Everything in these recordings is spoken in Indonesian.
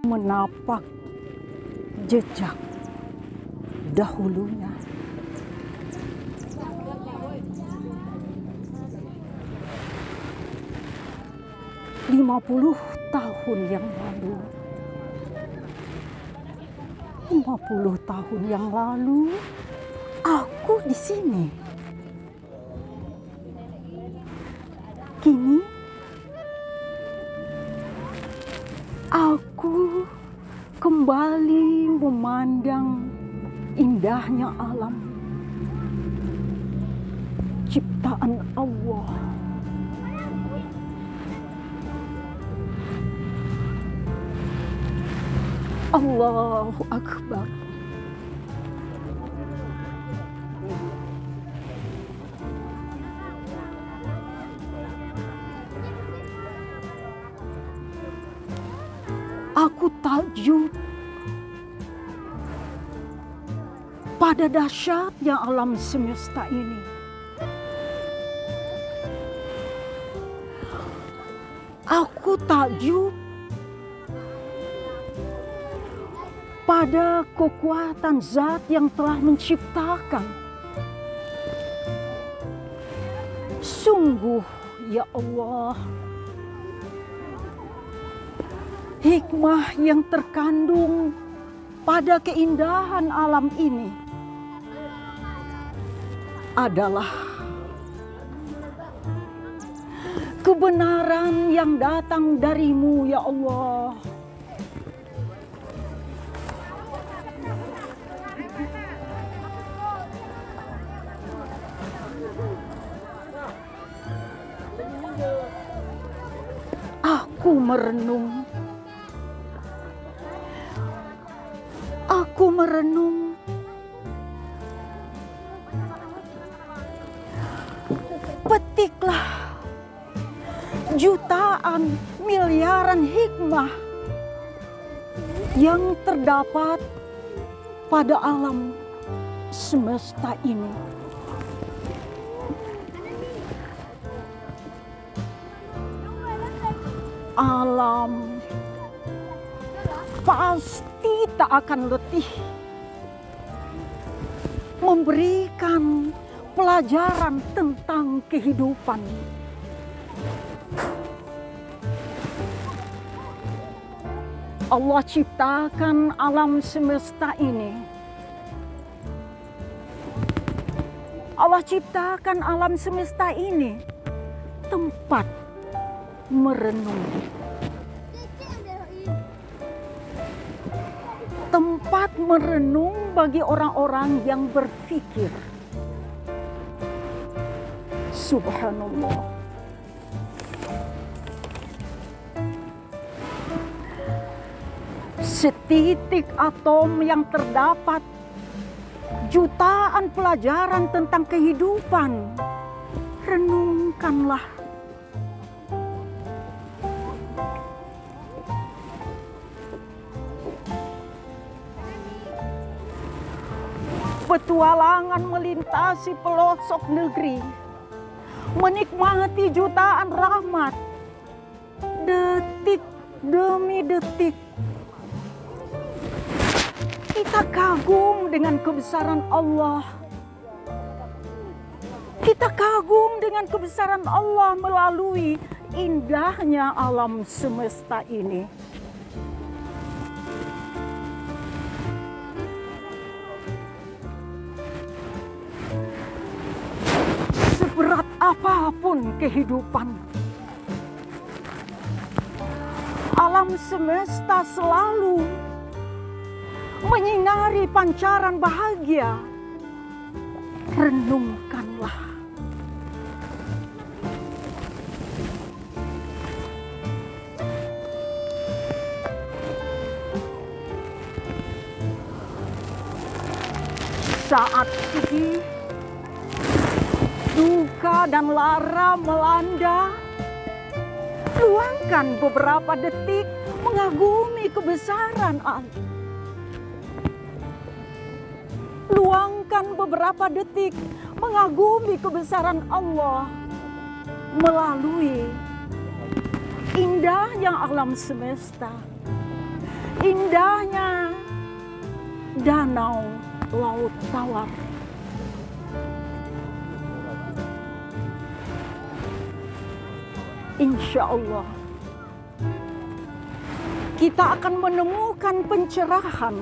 menapak jejak dahulunya. Lima 50 tahun yang lalu, 50 tahun yang lalu, aku di sini. Kini, aku kembali memandang indahnya alam ciptaan Allah. Allahu Akbar. Aku takjub pada dahsyatnya alam semesta ini. Aku takjub pada kekuatan zat yang telah menciptakan. Sungguh ya Allah, hikmah yang terkandung pada keindahan alam ini adalah kebenaran yang datang darimu ya Allah. Aku merenung. Aku merenung. Petiklah jutaan miliaran hikmah yang terdapat pada alam semesta ini. Alam pasti tak akan letih memberikan pelajaran tentang kehidupan. Allah ciptakan alam semesta ini. Allah ciptakan alam semesta ini tempat merenung. Tempat merenung bagi orang-orang yang berpikir. Subhanallah. Setitik atom yang terdapat jutaan pelajaran tentang kehidupan. Renungkanlah. Petualangan melintasi pelosok negeri, menikmati jutaan rahmat, detik demi detik. Kita kagum dengan kebesaran Allah. Kita kagum dengan kebesaran Allah melalui indahnya alam semesta ini. Seberat apapun kehidupan, alam semesta selalu menyinari pancaran bahagia. Renungkanlah. Saat sedih, duka dan lara melanda, luangkan beberapa detik mengagumi kebesaran Allah. Luangkan beberapa detik mengagumi kebesaran Allah melalui indahnya alam semesta indahnya danau Laut Tawar. Insya Allah kita akan menemukan pencerahan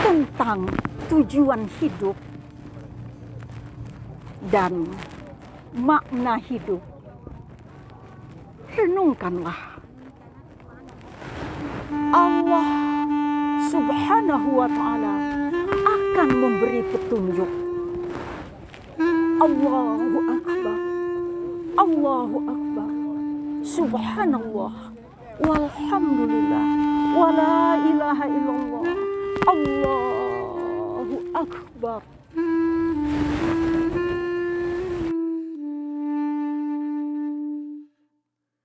tentang tujuan hidup dan makna hidup. Renungkanlah. Allah Subhanahu wa ta'ala akan memberi petunjuk. Allahu Akbar. Allahu Akbar. Subhanallah. Walhamdulillah. Wa la ilaha illallah. Allahu Akbar.